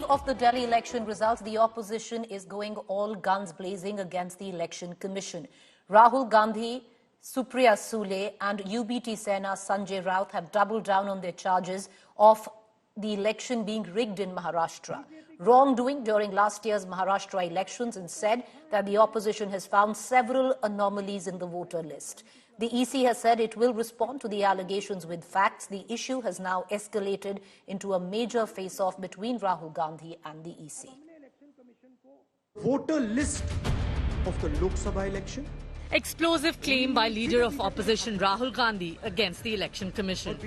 of the Delhi election results, the opposition is going all guns blazing against the Election Commission. Rahul Gandhi, Supriya Sule and UBT Sena Sanjay Raut have doubled down on their charges of the election being rigged in Maharashtra, wrongdoing during last year's Maharashtra elections, and said that the opposition has found several anomalies in the voter list. The EC has said it will respond to the allegations with facts. The issue has now escalated into a major face-off between Rahul Gandhi and the EC. Voter list of the Lok Sabha election. Explosive claim by leader of opposition Rahul Gandhi against the Election Commission.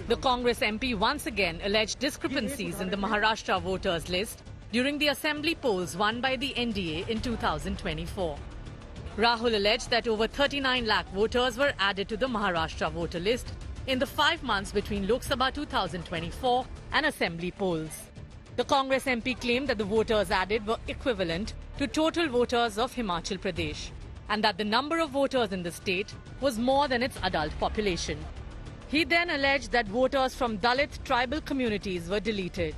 The Congress MP once again alleged discrepancies in the Maharashtra voters list during the assembly polls won by the NDA in 2024. Rahul alleged that over 39 lakh voters were added to the Maharashtra voter list in the 5 months between Lok Sabha 2024 and assembly polls. The Congress MP claimed that the voters added were equivalent to total voters of Himachal Pradesh, and that the number of voters in the state was more than its adult population. He then alleged that voters from Dalit tribal communities were deleted.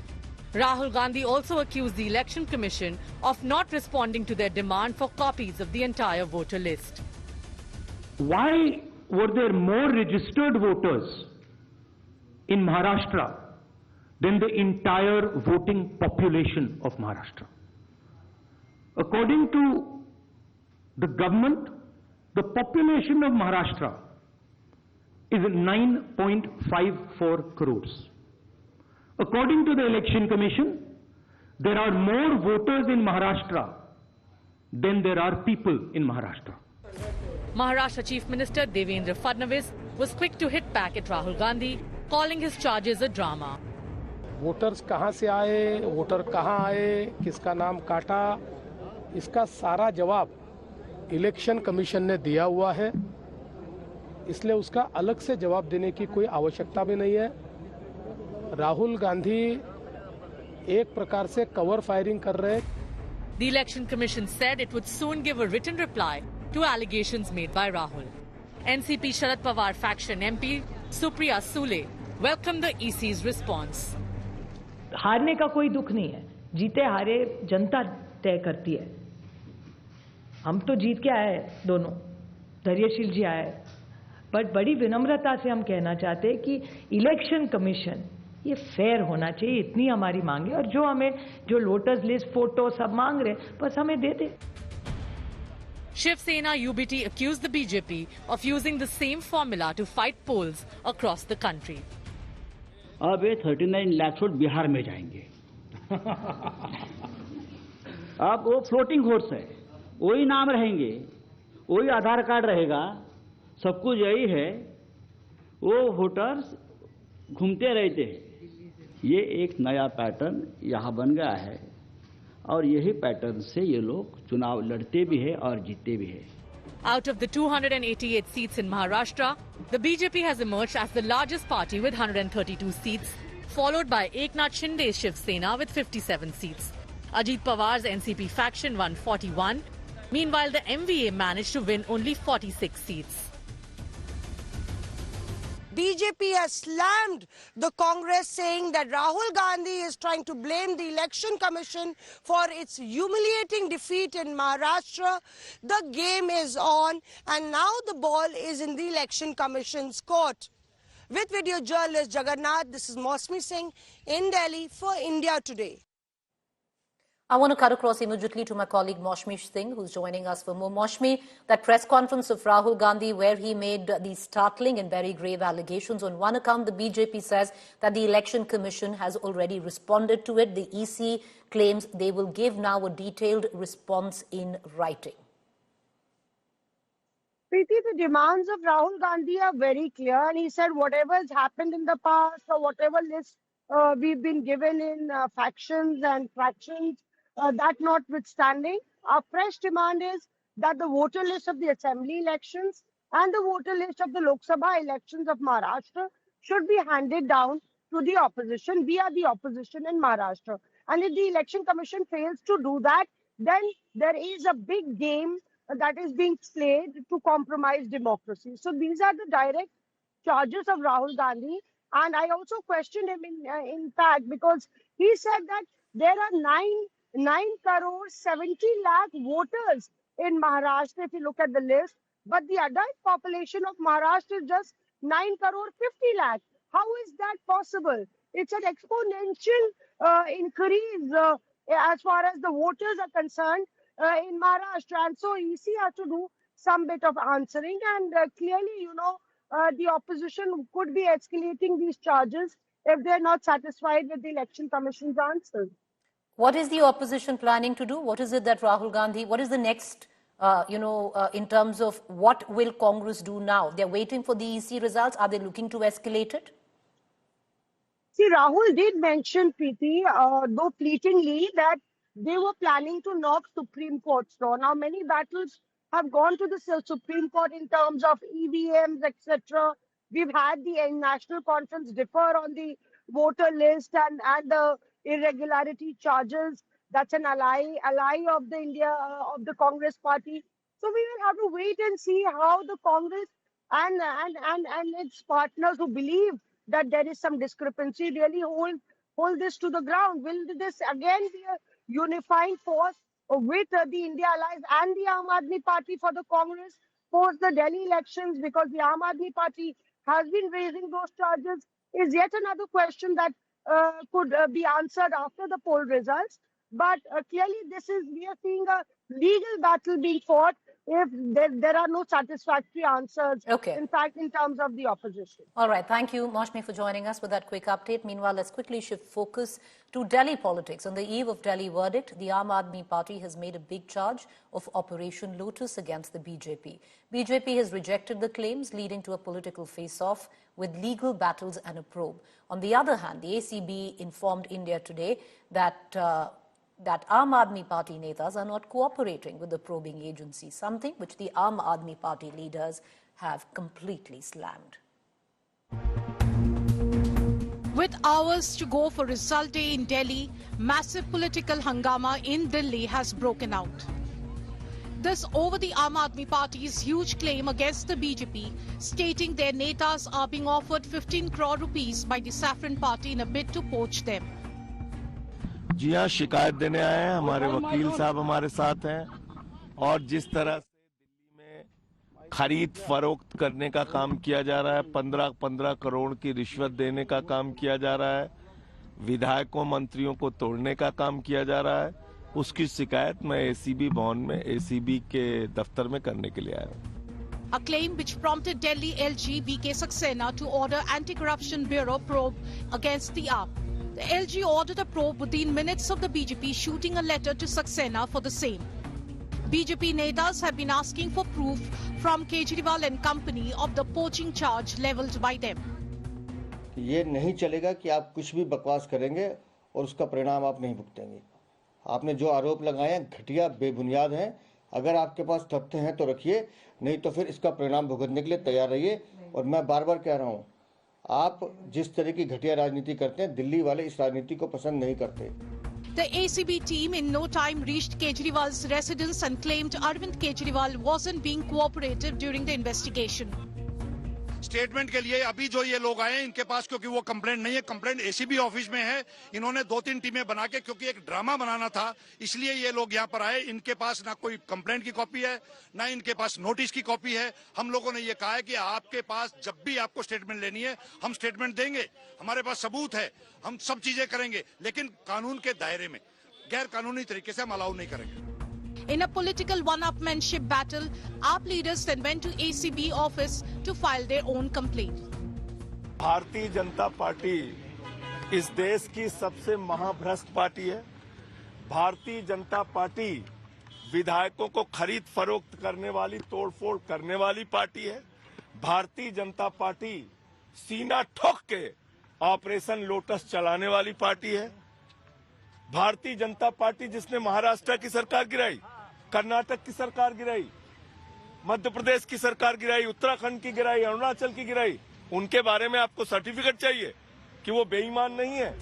Rahul Gandhi also accused the Election Commission of not responding to their demand for copies of the entire voter list. Why were there more registered voters in Maharashtra than the entire voting population of Maharashtra? According to the government, the population of Maharashtra is 9.54 crores. According to the Election Commission, there are more voters in Maharashtra than there are people in Maharashtra. Maharashtra Chief Minister Devendra Fadnavis was quick to hit back at Rahul Gandhi, calling his charges a drama. Voters कहां से आए, voter कहां आए, किसका नाम काटा, इसका सारा जवाब इलेक्शन कमीशन ने दिया हुआ है, इसलिए उसका अलग से जवाब देने की कोई आवश्यकता भी नहीं है। राहुल गांधी एक प्रकार से कवर फायरिंग कर रहे हैं। The Election Commission said it would soon give a written reply to allegations made by Rahul. NCP Sharad Pawar faction MP Supriya Sule welcomed the EC's response. हारने का कोई दुख नहीं है, जीते हारे जनता तय करती है। हम तो जीत के आए दोनों, धैर्यशील जी आए, बट बड़ी विनम्रता से हम कहना चाहते हैं कि इलेक्शन कमीशन ये फेयर होना चाहिए, इतनी हमारी मांग है। और जो हमें जो वोटर्स लिस्ट फोटो सब मांग रहे बस हमें दे दे। Shiv Sena UBT accused the BJP of using the same formula to fight polls across the country. अब ये 39 लाख वोट बिहार में जाएंगे। अब वो फ्लोटिंग वोट्स है, वही नाम रहेंगे, वही आधार कार्ड रहेगा, सब कुछ यही है, वो वोटर्स घूमते रहते हैं। ये एक नया पैटर्न यहाँ बन गया है और यही पैटर्न से ये लोग चुनाव लड़ते भी हैं और जीतते भी हैं। Out of the 288 seats in Maharashtra, the BJP has emerged as the largest party with 132 seats, followed by Eknath Shinde's Shiv Sena with 57 seats. Ajit Pawar's NCP faction won 41. Meanwhile, the MVA managed to win only 46 seats. BJP has slammed the Congress, saying that Rahul Gandhi is trying to blame the Election Commission for its humiliating defeat in Maharashtra. The game is on and now the ball is in the Election Commission's court. With video journalist Jagannath, this is Mosmi Singh in Delhi for India Today. I want to cut across immediately to my colleague Mosmi Singh, who's joining us for more. Mosmi, that press conference of Rahul Gandhi where he made these startling and very grave allegations. On one account, the BJP says that the Election Commission has already responded to it. The EC claims they will give now a detailed response in writing. Preeti, the demands of Rahul Gandhi are very clear, and he said whatever has happened in the past or whatever list we've been given in factions and fractions, that notwithstanding, our fresh demand is that the voter list of the assembly elections and the voter list of the Lok Sabha elections of Maharashtra should be handed down to the opposition. We are the opposition in Maharashtra. And if the Election Commission fails to do that, then there is a big game that is being played to compromise democracy. So these are the direct charges of Rahul Gandhi. And I also questioned him in fact, because he said that There are 9 crore 70 lakh voters in Maharashtra if you look at the list. But the adult population of Maharashtra is just 9 crore 50 lakh. How is that possible? It's an exponential increase as far as the voters are concerned in Maharashtra. And so EC has to do some bit of answering. And clearly, the opposition could be escalating these charges if they're not satisfied with the Election Commission's answers. What is the opposition planning to do? What is it that Rahul Gandhi, what is the next, in terms of what will Congress do now? They're waiting for the EC results. Are they looking to escalate it? See, Rahul did mention, Preeti, though fleetingly, that they were planning to knock Supreme Court's door. Now, many battles have gone to the Supreme Court in terms of EVMs, etc. We've had the National Conference differ on the voter list and the irregularity charges. That's an ally of the Congress party. So we will have to wait and see how the Congress and its partners who believe that there is some discrepancy really hold this to the ground. Will this again be a unifying force with the India Allies and the Aam Aadmi Party for the Congress post the Delhi elections, because the Aam Aadmi Party has been raising those charges, is yet another question that could be answered after the poll results. But clearly we are seeing a legal battle being fought if there are no satisfactory answers, in fact, in terms of the opposition. All right. Thank you, Mashmi, for joining us with that quick update. Meanwhile, let's quickly shift focus to Delhi politics. On the eve of Delhi verdict, the Aam Aadmi Party has made a big charge of Operation Lotus against the BJP. BJP has rejected the claims, leading to a political face-off with legal battles and a probe. On the other hand, the ACB informed India today that Aam Aadmi Party netas are not cooperating with the probing agency, something which the Aam Aadmi Party leaders have completely slammed. With hours to go for result day in Delhi, massive political hangama in Delhi has broken out. This over the Aam Aadmi Party's huge claim against the BJP, stating their netas are being offered 15 crore rupees by the Saffron Party in a bid to poach them. जी हाँ, शिकायत देने आए हैं। हमारे वकील साहब हमारे साथ हैं और जिस तरह से दिल्ली में खरीद फरोख्त करने का काम किया जा रहा है, 15 करोड़ की रिश्वत देने का काम किया जा रहा है, विधायकों मंत्रियों को तोड़ने का काम किया जा रहा है, उसकी शिकायत मैं एसीबी भवन में एसीबी के दफ्तर में करने के लिए आया हूँ। A claim which prompted Delhi LG VK Saxena to order Anti-Corruption Bureau probe against the AAP. The LG ordered a probe within minutes of the BJP shooting a letter to Saxena for the same. BJP netas have been asking for proof from Kejriwal and company of the poaching charge leveled by them. ये नहीं चलेगा कि आप कुछ भी बकवास करेंगे और उसका परिणाम आप नहीं भुगतेंगे। आपने जो आरोप लगाए हैं घटिया बेबुनियाद हैं। अगर आपके पास तथ्य हैं तो रखिए, नहीं तो फिर इसका परिणाम भुगतने के लिए तैयार रहिए। और मैं बार-बार कह रहा हूं, आप जिस तरह की घटिया राजनीति करते हैं, दिल्ली वाले इस राजनीति को पसंद नहीं करते। The ACB team in no time reached Kejriwal's residence and claimed Arvind Kejriwal wasn't being cooperative during the investigation. Statement के लिए अभी जो ये लोग आए इनके पास, क्योंकि वो कंप्लेंट नहीं है, कंप्लेंट एसीबी ऑफिस में है। इन्होंने 2-3 टीमें बना के, क्योंकि एक ड्रामा बनाना था, इसलिए ये लोग यहाँ पर आए। इनके पास ना कोई कंप्लेंट की कॉपी है, ना इनके पास नोटिस की कॉपी है। हम लोगों ने ये कहा है कि आपके पास जब भी आपको स्टेटमेंट लेनी है, हम स्टेटमेंट देंगे, हमारे पास सबूत है, हम सब चीजें करेंगे, लेकिन कानून के दायरे में, गैर कानूनी तरीके से हम अलाउ नहीं करेंगे। In a political one-upmanship battle, AAP leaders then went to ACB office to file their own complaint. Bharatiya Janata party इस देश की सबसे महाभ्रष्ट पार्टी है। भारतीय जनता पार्टी विधायकों को खरीद फरोख्त करने वाली, तोड़फोड़ करने वाली पार्टी है। भारतीय जनता पार्टी सीना ठोक के ऑपरेशन लोटस चलाने वाली पार्टी है। भारतीय जनता पार्टी जिसने महाराष्ट्र की सरकार गिराई, कर्नाटक की सरकार गिराई, मध्य प्रदेश की सरकार गिराई, उत्तराखंड की गिराई, अरुणाचल की गिराई, उनके बारे में आपको सर्टिफिकेट चाहिए कि वो बेईमान नहीं है।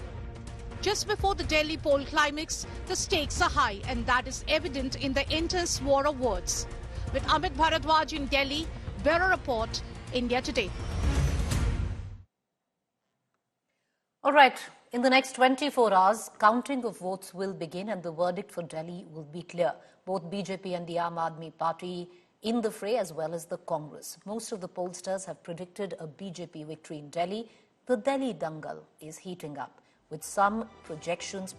Just before the Delhi poll climax, the stakes are high, and that is evident in the intense war of words. With Amit Bharadwaj in Delhi, Bureau Report, India Today. All right. In the next 24 hours, counting of votes will begin and the verdict for Delhi will be clear. Both BJP and the Aam Aadmi Party in the fray as well as the Congress. Most of the pollsters have predicted a BJP victory in Delhi. The Delhi dangal is heating up, with some predictions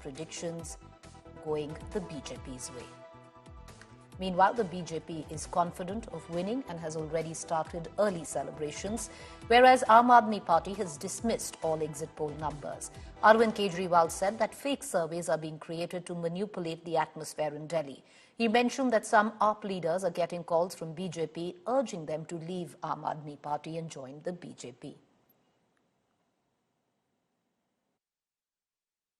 going the BJP's way. Meanwhile, the BJP is confident of winning and has already started early celebrations, whereas Aam Aadmi Party has dismissed all exit poll numbers. Arvind Kejriwal said that fake surveys are being created to manipulate the atmosphere in Delhi. He mentioned that some AAP leaders are getting calls from BJP urging them to leave Aam Aadmi Party and join the BJP.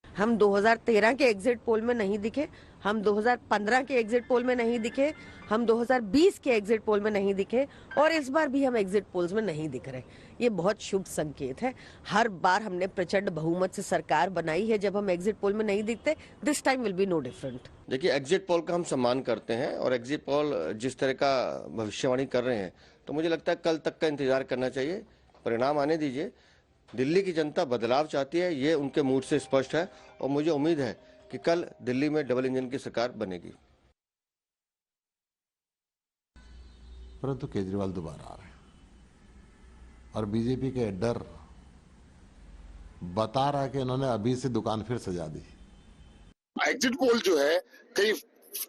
हम 2013 के exit poll में नहीं दिखे, हम 2015 के exit poll में नहीं दिखे, हम 2020 के एग्जिट पोल में नहीं दिखे और इस बार भी हम एग्जिट पोल्स में नहीं दिख रहे। ये बहुत शुभ संकेत है। हर बार हमने प्रचंड बहुमत से सरकार बनाई है जब हम एग्जिट पोल में नहीं दिखते। This time will be no different. देखिए, एग्जिट पोल का हम सम्मान करते हैं और एग्जिट पोल जिस तरह का भविष्यवाणी कर रहे हैं तो मुझे लगता है कल तक का इंतजार करना चाहिए, परिणाम आने दीजिए। दिल्ली की जनता बदलाव चाहती है, ये उनके मूड से स्पष्ट है और मुझे उम्मीद है कि कल दिल्ली में डबल इंजन की सरकार बनेगी। परंतु केजरीवाल दोबारा आ रहे हैं और बीजेपी के डर बता रहा है कि इन्होंने अभी से दुकान फिर सजा दी। एग्जिट पोल जो है कई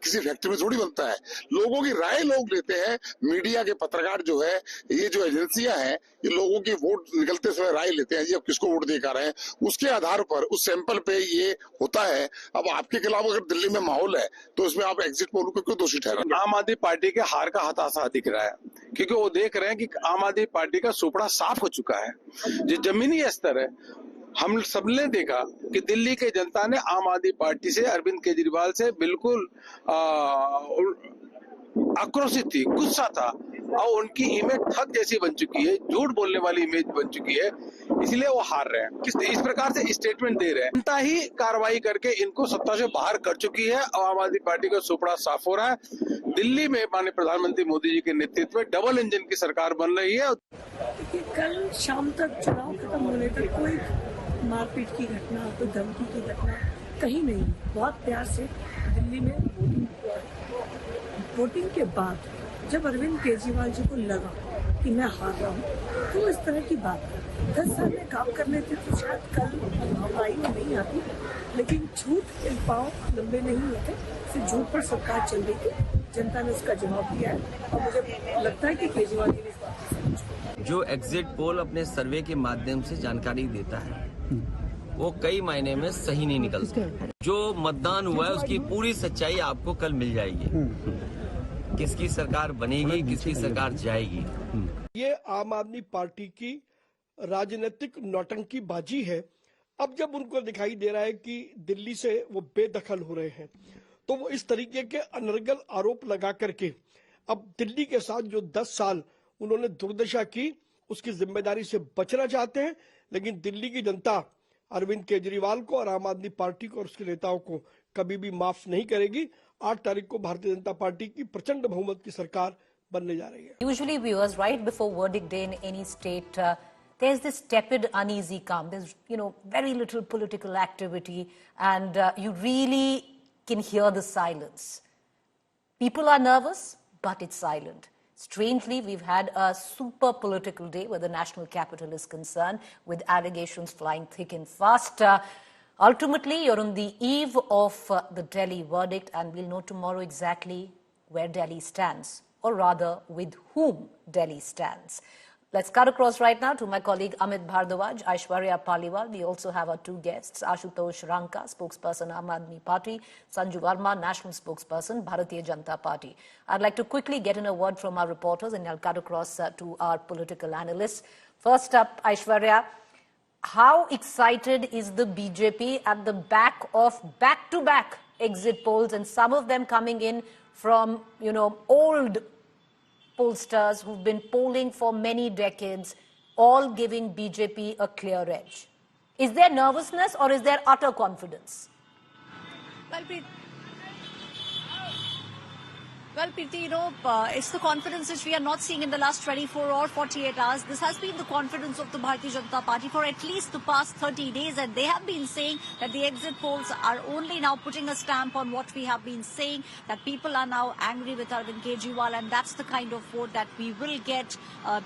किसी फैक्ट्री में थोड़ी बनता है, लोगों की राय लोग लेते हैं। मीडिया के पत्रकार जो है, ये जो एजेंसियां हैं, ये लोगों की वोट निकलते समय राय लेते हैं जी अब किसको वोट देकर रहे हैं, उसके आधार पर उस सैंपल पे ये होता है। अब आपके खिलाफ अगर दिल्ली में माहौल है तो उसमें आप एग्जिट पोल को क्यों दोषी ठहराएं? आम आदमी पार्टी के हार का हताशा दिख रहा है क्योंकि वो देख रहे हैं कि आम आदमी पार्टी का सुपड़ा साफ हो चुका है। जो जमीनी स्तर है, हम सबने देखा कि दिल्ली के जनता ने आम आदमी पार्टी से, अरविंद केजरीवाल से बिल्कुल आक्रोशित थी, गुस्सा था और उनकी इमेज ठग जैसी बन चुकी है, झूठ बोलने वाली इमेज बन चुकी है, इसलिए वो हार रहे हैं। इस प्रकार से स्टेटमेंट दे रहे हैं। जनता ही कार्रवाई करके इनको सत्ता से बाहर कर चुकी है और आम आदमी पार्टी का सुपड़ा साफ हो रहा है। दिल्ली में माननीय प्रधानमंत्री मोदी जी के नेतृत्व में डबल इंजन की सरकार बन रही है। कल शाम तक चुनाव खत्म होने तक कोई मारपीट की घटना, कोई धमकी की घटना कहीं नहीं। बहुत प्यार से दिल्ली में वोटिंग हुआ। वोटिंग के बाद जब अरविंद केजरीवाल जी को लगा कि मैं हार रहा हूँ तो इस तरह की बात है। 10 साल में काम करने थे तो शायद कल आई में नहीं आती, लेकिन झूठ के पाँव लंबे नहीं होते। सिर्फ झूठ पर सरकार चल रही थी, जनता ने उसका जवाब दिया है और मुझे लगता है कि केजरीवाल जी ने इस बात को समझा। जो एग्जिट पोल अपने सर्वे के माध्यम से जानकारी देता है वो कई मायने में सही नहीं निकलता। जो मतदान हुआ है उसकी पूरी सच्चाई आपको कल मिल जाएगी। किसकी सरकार बनेगी, किसकी सरकार जाएगी। ये आम आदमी पार्टी की राजनीतिक नौटंकीबाजी है। अब जब उनको दिखाई दे रहा है कि दिल्ली से वो बेदखल हो रहे हैं तो वो इस तरीके के अनर्गल आरोप लगा करके अब दिल्ली के साथ जो 10 साल उन्होंने दुर्दशा की उसकी जिम्मेदारी से बचना चाहते हैं। लेकिन दिल्ली की जनता अरविंद केजरीवाल को और आम आदमी पार्टी को और उसके नेताओं को कभी भी माफ नहीं करेगी। 8 तारीख को भारतीय जनता पार्टी की प्रचंड बहुमत की सरकार बनने जा रही है। Usually viewers, right before verdict day in any state, there's this tepid, uneasy calm. There's, very little political activity and you really can hear the silence. People are nervous, but it's silent. Strangely, we've had a super political day where the national capital is concerned, with allegations flying thick and fast. Ultimately, you're on the eve of the Delhi verdict, and we'll know tomorrow exactly where Delhi stands, or rather, with whom Delhi stands. Let's cut across right now to my colleague Amit Bhardwaj, Aishwarya Paliwal. We also have our 2 guests, Ashutosh Ranka, spokesperson Aam Aadmi Party, Sanju Verma, national spokesperson, Bharatiya Janata Party. I'd like to quickly get in a word from our reporters and I'll cut across to our political analysts. First up, Aishwarya, how excited is the BJP at the back of back-to-back exit polls, and some of them coming in from, old pollsters who've been polling for many decades, all giving BJP a clear edge? Is there nervousness or is there utter confidence? Well, Well, Preeti, it's the confidence which we are not seeing in the last 24 or 48 hours. This has been the confidence of the Bharatiya Janata Party for at least the past 30 days. And they have been saying that the exit polls are only now putting a stamp on what we have been saying, that people are now angry with Arvind Kejriwal. And that's the kind of vote that we will get. The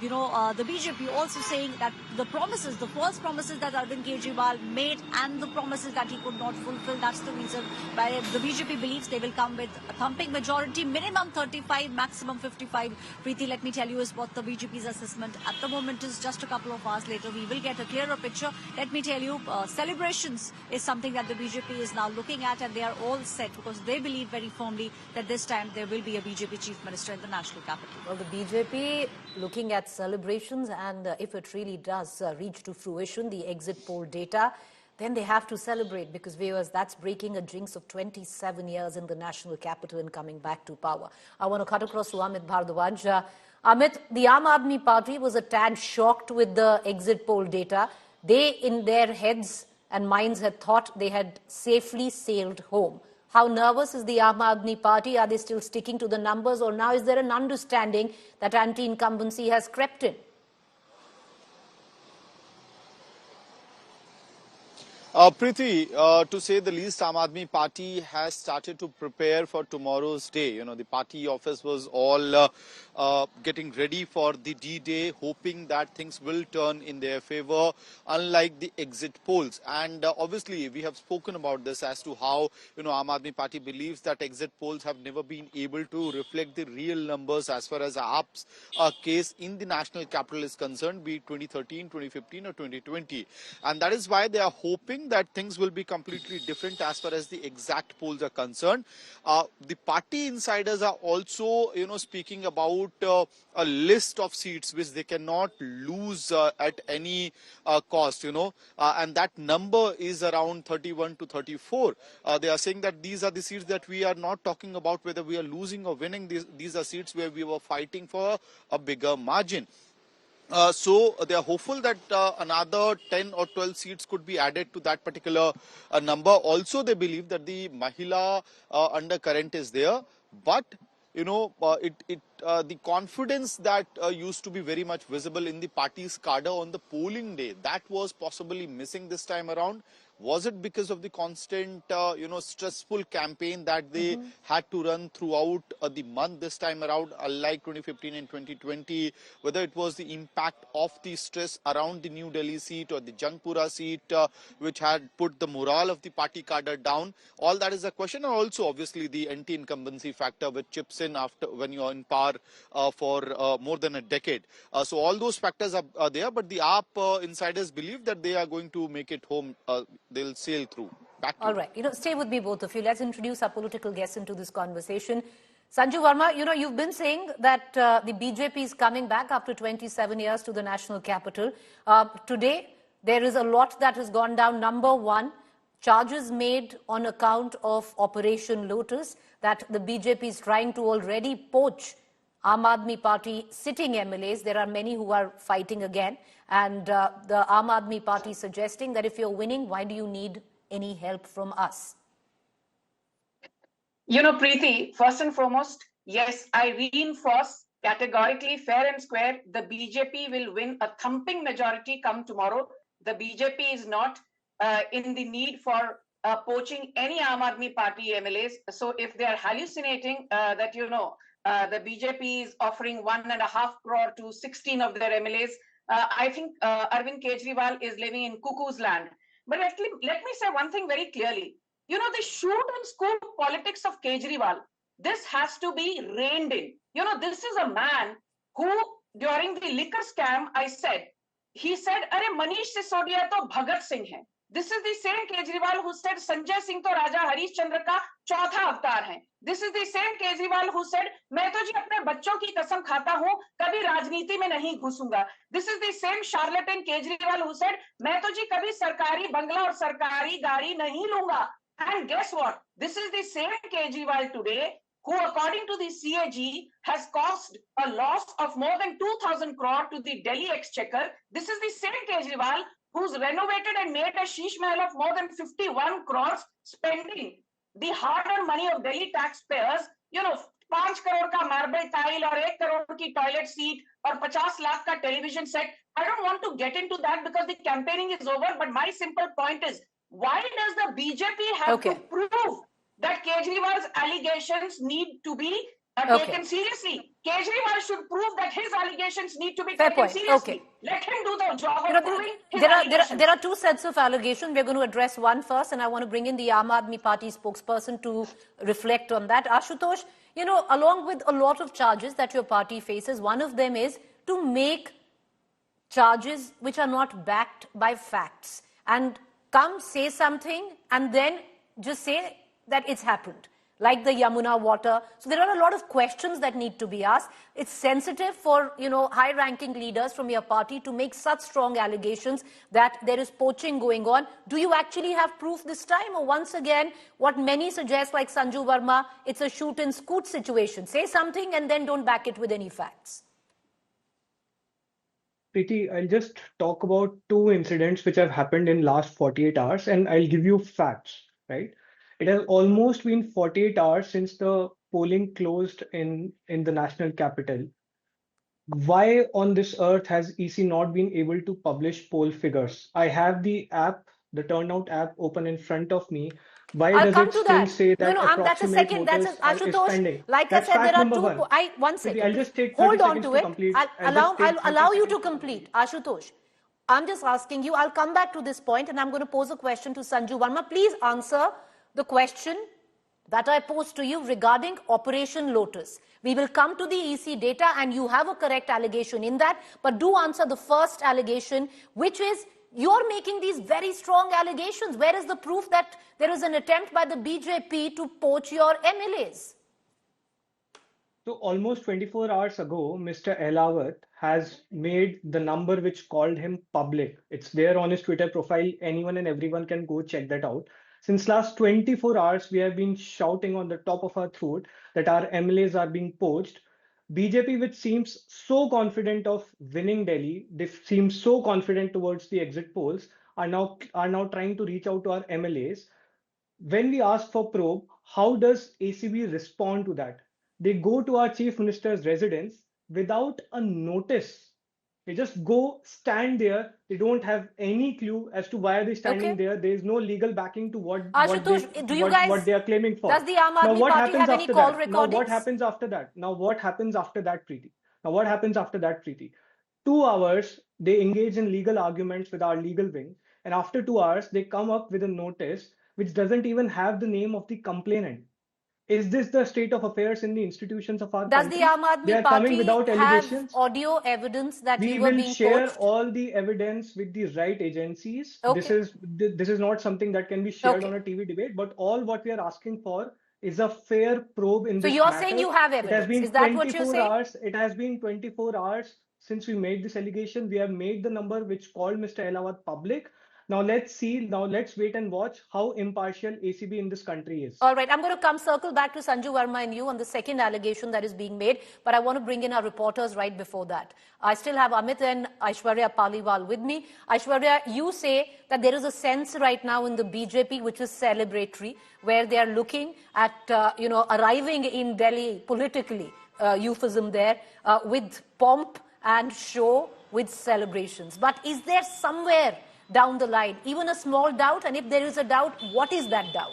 BJP also saying that the promises, the false promises that Arvind Kejriwal made and the promises that he could not fulfill, that's the reason why the BJP believes they will come with a thumping majority, minimum 35, maximum 55. Preeti, let me tell you is what the BJP's assessment at the moment is. Just a couple of hours later, we will get a clearer picture. Let me tell you, celebrations is something that the BJP is now looking at, and they are all set because they believe very firmly that this time there will be a BJP chief minister in the national capital. Well, the BJP looking at celebrations, and if it really does reach to fruition, the exit poll data, then they have to celebrate because, viewers, that's breaking a jinx of 27 years in the national capital and coming back to power. I want to cut across to Amit Bhardwaj. Amit, the Aam Aadmi Party was a tad shocked with the exit poll data. They, in their heads and minds, had thought they had safely sailed home. How nervous is the Aam Aadmi Party? Are they still sticking to the numbers, or now is there an understanding that anti-incumbency has crept in? Preeti, to say the least, Aam Aadmi Party has started to prepare for tomorrow's day. The party office was all getting ready for the D-Day, hoping that things will turn in their favor, unlike the exit polls. And obviously, we have spoken about this as to how, Aam Aadmi Party believes that exit polls have never been able to reflect the real numbers as far as AAP's case in the national capital is concerned, be it 2013, 2015 or 2020. And that is why they are hoping that things will be completely different as far as the exact polls are concerned. The party insiders are also, speaking about a list of seats which they cannot lose at any cost, and that number is around 31 to 34. They are saying that these are the seats that we are not talking about whether we are losing or winning. These are seats where we were fighting for a bigger margin. So they are hopeful that another 10 or 12 seats could be added to that particular number. Also, they believe that the Mahila undercurrent is there, but the confidence that used to be very much visible in the party's cadre on the polling day, that was possibly missing this time around. Was it because of the constant, stressful campaign that they had to run throughout the month this time around, unlike 2015 and 2020, whether it was the impact of the stress around the New Delhi seat or the Jangpura seat, which had put the morale of the party cadre down? All that is a question. And also, obviously, the anti-incumbency factor, which chips in after when you're in power for more than a decade. So all those factors are there, but the AAP insiders believe that they are going to make it home. They'll sail through. Back to All right. Stay with me, both of you. Let's introduce our political guests into this conversation. Sanju Verma, you've been saying that the BJP is coming back after 27 years to the national capital. Today, there is a lot that has gone down. Number one, charges made on account of Operation Lotus, that the BJP is trying to already poach Aam Aadmi Party sitting MLAs. There are many who are fighting again. And the Aam Aadmi Party suggesting that if you're winning, why do you need any help from us? Preeti, first and foremost, yes, I reinforce categorically, fair and square, the BJP will win a thumping majority come tomorrow. The BJP is not in the need for poaching any Aam Aadmi Party MLAs. So if they are hallucinating that, the BJP is offering 1.5 crore to 16 of their MLAs, I think Arvind Kejriwal is living in cuckoo's land. But let me say one thing very clearly. The shoot and scoop politics of Kejriwal, this has to be reined in. This is a man who, during the liquor scam, he said, "Arey Manish Sisodia to Bhagat Singh hai." This is the same Kejriwal who said Sanjay Singh to Raja Harish Chandra ka चौथा अवतार है. This is the same Kejriwal who said, मैं तो जी अपने बच्चों की कसम खाता हूँ, कभी राजनीति में नहीं घुसूंगा. This is the same charlatan Kejriwal who said, मैं तो जी कभी सरकारी बंगला और सरकारी गाड़ी नहीं लूंगा. And guess what? This is the same Kejriwal today who, according to the CAG, has caused a loss of more than 2,000 crore to the Delhi Exchequer. This is the same Kejriwal who's renovated and made a sheesh mahal of more than 51 crores, spending the hard-earned money of Delhi taxpayers, 5 crore का marble tile और 1 करोड़ की toilet seat और 50 लाख का television set. I don't want to get into that because the campaigning is over. But my simple point is, why does the BJP have to prove that Kejriwal's allegations need to be taken seriously? Kejriwal should prove that his allegations need to be taken seriously. Let him do the job of proving his allegations. There are two sets of allegations. We're going to address one first, and I want to bring in the Aam Aadmi Party spokesperson to reflect on that. Ashutosh, along with a lot of charges that your party faces, one of them is to make charges which are not backed by facts and come say something and then just say that it's happened, like the Yamuna water. So there are a lot of questions that need to be asked. It's sensitive for, high-ranking leaders from your party to make such strong allegations that there is poaching going on. Do you actually have proof this time? Or once again, what many suggest, like Sanju Verma, it's a shoot-and-scoot situation. Say something and then don't back it with any facts. Preeti, I'll just talk about two incidents which have happened in last 48 hours and I'll give you facts, right? It has almost been 48 hours since the polling closed in the national capital. Why on this earth has EC not been able to publish poll figures? I have the app, the turnout app open in front of me. Why does it still say that approximate voters is pending? Like I said, there are two. One second. I'll just take Hold on to it. I'll allow you to complete. Ashutosh, I'm just asking you. I'll come back to this point and I'm going to pose a question to Sanju Verma. Please answer the question that I posed to you regarding Operation Lotus. We will come to the EC data and you have a correct allegation in that. But do answer the first allegation, which is you're making these very strong allegations. Where is the proof that there is an attempt by the BJP to poach your MLAs? So almost 24 hours ago, Mr. Elawat has made the number which called him public. It's there on his Twitter profile. Anyone and everyone can go check that out. Since last 24 hours, we have been shouting on the top of our throat that our MLAs are being poached. BJP, which seems so confident of winning Delhi, they seem so confident towards the exit polls, are now trying to reach out to our MLAs. When we ask for probe, how does ACB respond to that? They go to our chief minister's residence without a notice. They just go stand there. They don't have any clue as to why are they standing there. There is no legal backing to what they are claiming for. Does the Aam Aadmi Party have any call recordings? Now what happens after that? Now what happens after that, Preeti? 2 hours, they engage in legal arguments with our legal wing. And after 2 hours, they come up with a notice which doesn't even have the name of the complainant. Is this the state of affairs in the institutions of our country? Does the Aam Aadmi Party have audio evidence that you were being poached? We will share all the evidence with the right agencies. This is not something that can be shared on a TV debate, but all what we are asking for is a fair probe in this matter. So you're saying you have evidence. Is that what you're saying? It has been 24 hours since we made this allegation. We have made the number which called Mr. Elawat public. Now let's see, let's wait and watch how impartial ACB in this country is. All right, I'm going to circle back to Sanju Verma and you on the second allegation that is being made, but I want to bring in our reporters right before that. I still have Amit and Aishwarya Paliwal with me. Aishwarya, you say that there is a sense right now in the BJP which is celebratory, where they are looking at, arriving in Delhi politically, euphemism there, with pomp and show, with celebrations. But is there somewhere down the line even a small doubt? And if there is a doubt, what is that doubt?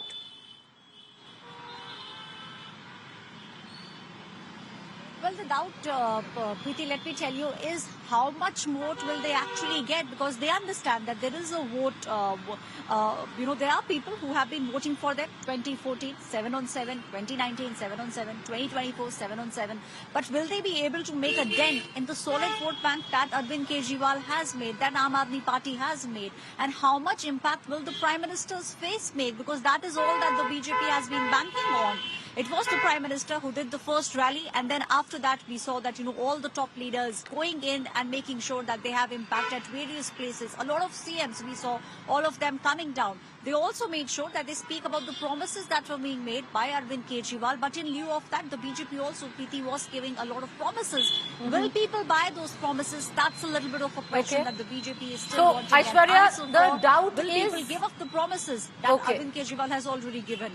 Well, the doubt, Preeti, let me tell you, is how much vote will they actually get? Because they understand that there is a vote, there are people who have been voting for them. 2014, 7 on 7, 2019, 7 on 7, 2024, 7 on 7. But will they be able to make a dent in the solid vote bank that Arvind Kejriwal has made, that Aam Aadmi Party has made? And how much impact will the Prime Minister's face make? Because that is all that the BJP has been banking on. It was the Prime Minister who did the first rally, and then after that we saw that, all the top leaders going in and making sure that they have impact at various places. A lot of CMs, we saw all of them coming down. They also made sure that they speak about the promises that were being made by Arvind Kejriwal, but in lieu of that, the BJP also, Preeti, was giving a lot of promises. Will people buy those promises? That's a little bit of a question that the BJP is still wanting. So, Aishwarya, the doubt is... Will people give up the promises that Arvind Kejriwal has already given?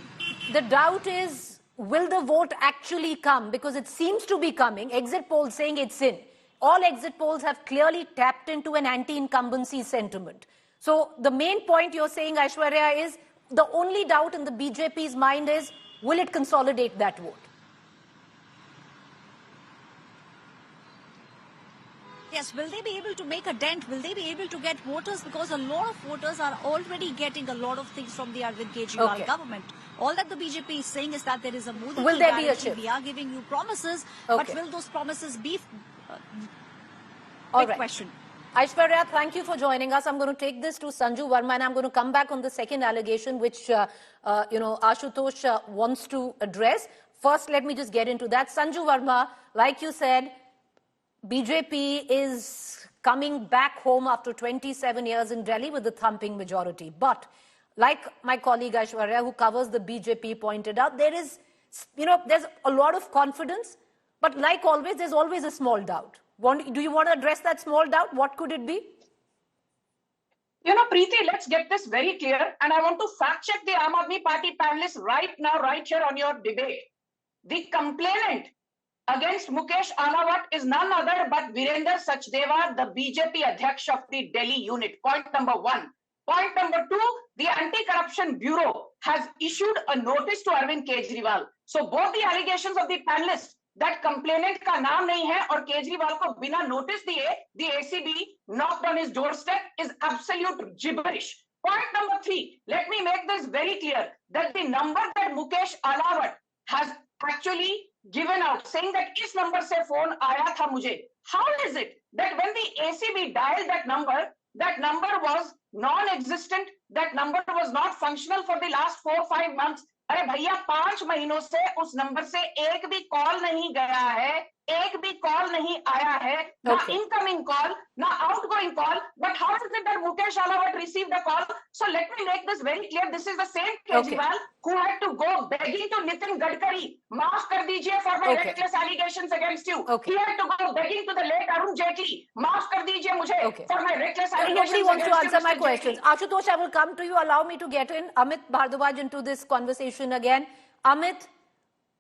The doubt is will the vote actually come? Because it seems to be coming. Exit polls saying it's in. All exit polls have clearly tapped into an anti-incumbency sentiment. So the main point you're saying, Aishwarya, is the only doubt in the BJP's mind is, will it consolidate that vote? Yes, will they be able to make a dent? Will they be able to get voters? Because a lot of voters are already getting a lot of things from the Arvind Kejriwal government. All that the BJP is saying is that there is a Modi will there be a shift? We are giving you promises, but will those promises be big question? Aishwarya, thank you for joining us. I'm going to take this to Sanju Verma, and I'm going to come back on the second allegation, which Ashutosh wants to address. First, let me just get into that. Sanju Verma, like you said, BJP is coming back home after 27 years in Delhi with the thumping majority. But like my colleague Aishwarya, who covers the BJP, pointed out, there is, there's a lot of confidence, but like always, there's always a small doubt. Do you want to address that small doubt? What could it be? Preeti, let's get this very clear. And I want to fact check the Aam Aadmi Party panelists right now, right here on your debate. The complainant against Mukesh Ahlawat is none other but Virender Sachdeva, the BJP Adhyaksh of the Delhi unit. Point number one. Point number two, the Anti-Corruption Bureau has issued a notice to Arvind Kejriwal. So both the allegations of the panelists that complainant का नाम नहीं है और केजरीवाल को बिना notice दिए the ACB knocked on his doorstep is absolute gibberish. Point number three, let me make this very clear that the number that Mukesh Ahlawat has actually given out, saying that इस number से phone आया था मुझे. How is it that when the ACB dialed that number was non-existent, that number was not functional for the last 4-5 months? अरे भैया 5 महीनों से उस नंबर से एक भी कॉल नहीं गया है, एक भी कॉल नहीं आया है, ना incoming call, ना outgoing call. But how is it that Mukesh Ahlawat received the call? So let me make this very clear. This is the same Kejriwal who had to go begging to Nitin Gadkari, maaf kar dijiye for my reckless allegations against you. He had to go begging to the late Arun Jaitley, maaf kar dijiye mujhe for my reckless allegations. Nobody wants to answer my questions. Ashutosh, I will come to you. Allow me to get in Amit Bhardwaj into this conversation again. Amit,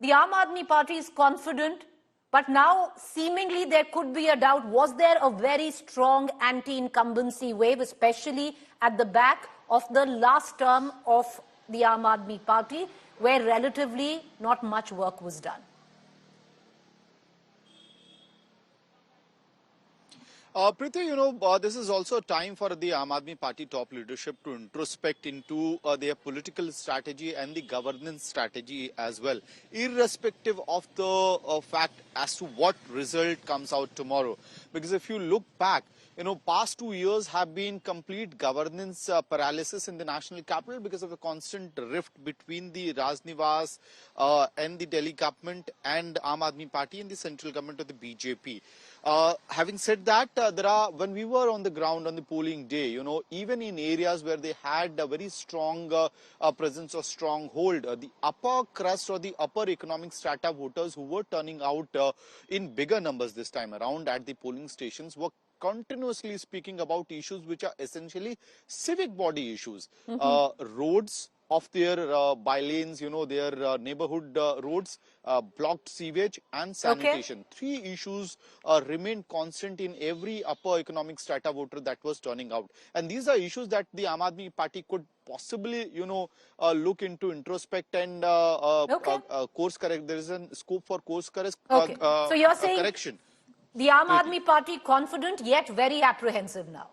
the Aam Aadmi Party is confident, but now seemingly there could be a doubt. Was there a very strong anti-incumbency wave, especially at the back of the last term of the Aam Aadmi Party, where relatively not much work was done? Preeti, this is also a time for the Aam Aadmi Party top leadership to introspect into their political strategy and the governance strategy as well, irrespective of the fact as to what result comes out tomorrow. Because if you look back, past 2 years have been complete governance paralysis in the national capital because of the constant rift between the Raj Niwas and the Delhi government and Aam Aadmi Party and the central government of the BJP. Having said that, when we were on the ground on the polling day, even in areas where they had a very strong presence or stronghold, the upper crust or the upper economic strata voters who were turning out in bigger numbers this time around at the polling stations were continuously speaking about issues which are essentially civic body issues, roads of their bylanes, their neighborhood roads, blocked sewage and sanitation. 3 issues remained constant in every upper economic strata voter that was turning out. And these are issues that the Aam Aadmi Party could possibly, look into, introspect and course correct. There is a scope for course so you're saying correction. The Aam Aadmi Party confident yet very apprehensive now.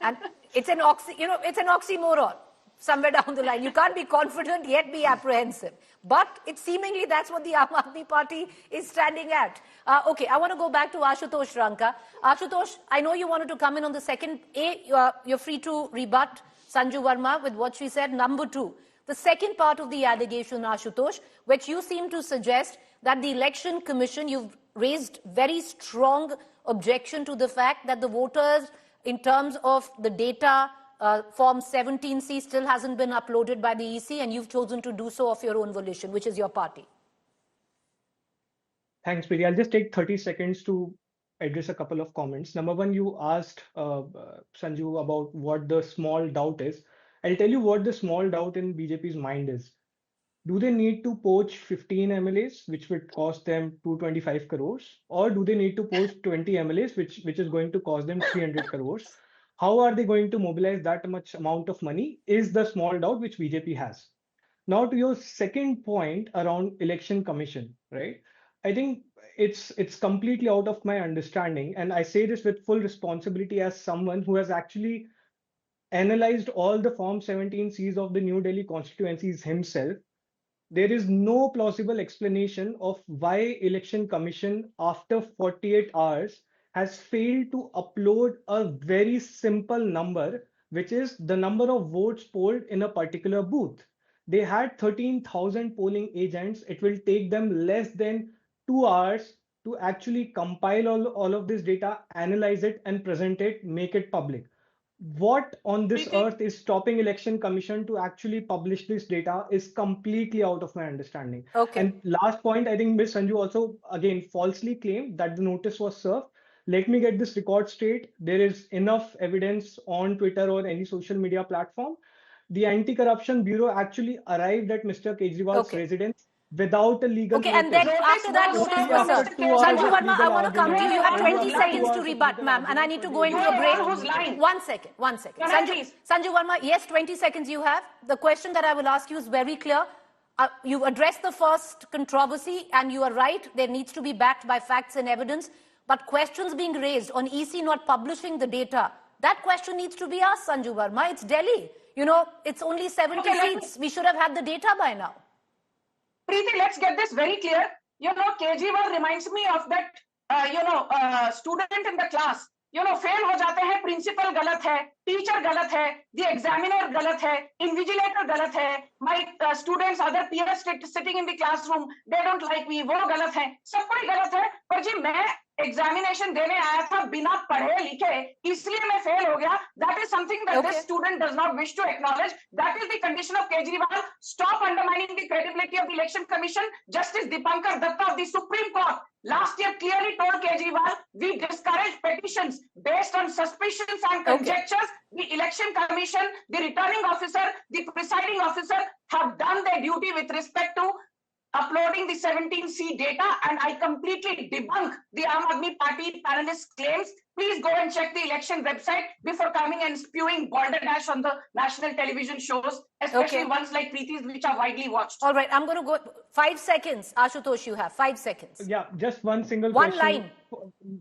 And it's an oxymoron somewhere down the line. You can't be confident yet be apprehensive. But it's seemingly that's what the Aam Aadmi Party is standing at. I want to go back to Ashutosh Ranka. Ashutosh, I know you wanted to come in on the second. You're free to rebut Sanju Verma with what she said. Number 2, the second part of the allegation, Ashutosh, which you seem to suggest that the Election Commission, you've raised very strong objection to the fact that the voters, in terms of the data, Form 17C still hasn't been uploaded by the EC, and you've chosen to do so of your own volition, which is your party. Thanks, Preeti. I'll just take 30 seconds to address a couple of comments. Number one, you asked Sanju about what the small doubt is. I'll tell you what the small doubt in BJP's mind is. do they need to poach 15 MLAs, which would cost them 225 crores, or do they need to poach 20 MLAs, which is going to cost them 300 crores? How are they going to mobilize that much amount of money is the small doubt which BJP has. Now to your second point around election commission, right? I think it's completely out of my understanding, and I say this with full responsibility as someone who has actually analyzed all the Form 17Cs of the New Delhi constituencies himself. There is no plausible explanation of why Election Commission after 48 hours has failed to upload a very simple number, which is the number of votes polled in a particular booth. They had 13,000 polling agents. It will take them less than 2 hours to actually compile all of this data, analyze it, and present it, make it public. What on this earth is stopping Election Commission to actually publish this data is completely out of my understanding. Okay. And last point, I think Ms. Sanju also again falsely claimed that the notice was served. Let me get this record straight. There is enough evidence on Twitter or any social media platform. The Anti-Corruption Bureau actually arrived at Mr. Kejriwal's residence without a legal Okay, notice. and then after that notice was served. Sanju Verma, I want to come to you. You have 20 seconds to rebut, ma'am, and I need to go into a break. One second. Sanju Verma, yes, 20 seconds you have. The question that I will ask you is very clear. You addressed the first controversy, and you are right. There needs to be backed by facts and evidence. But questions being raised on EC not publishing the data, that question needs to be asked, Sanju Verma. It's Delhi. You know, it's only 70 seats. We should have had the data by now. Preeti, let's get this very clear. You know, Kejriwal reminds me of that, student in the class. You know, fail ho jate hain, principal galat hai, teacher galat hai, the examiner galat hai, invigilator galat hai, my students, other peers sitting in the classroom, they don't like me, wo galat hai, sab koi galat hai, par ji main examination देने आया था बिना पढ़े लिखे इसलिए मैं fail हो गया. That is something that this student does not wish to acknowledge. That is the condition of Kejriwal. Stop undermining the credibility of the Election Commission. Justice Dipankar Datta of the Supreme Court last year clearly told Kejriwal, we discourage petitions based on suspicions and conjectures. The Election Commission, the returning officer, the presiding officer have done their duty with respect to uploading the 17C data, and I completely debunk the Aam Aadmi Party panelists' claims. Please go and check the election website before coming and spewing balderdash on the national television shows, especially ones like Preeti's, which are widely watched. All right, I'm going to go 5 seconds. Ashutosh, you have 5 seconds. Yeah, just one single one question. line.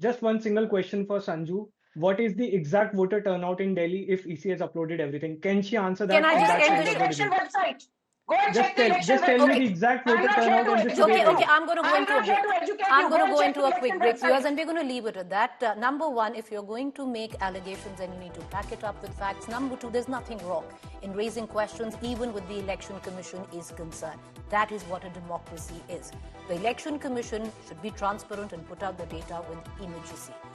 Just one single question for Sanju. What is the exact voter turnout in Delhi if EC has uploaded everything? Can she answer that? Can I just end the election website? Go and check the election just tell me the exact voter turnout on this debate. Okay, I'm going to go into a break. I'm going to go into a quick break, viewers, and we're going to leave it at that. Number one, if you're going to make allegations, then you need to back it up with facts. Number two, there's nothing wrong in raising questions, even with the Election Commission is concerned. That is what a democracy is. The Election Commission should be transparent and put out the data with immediacy.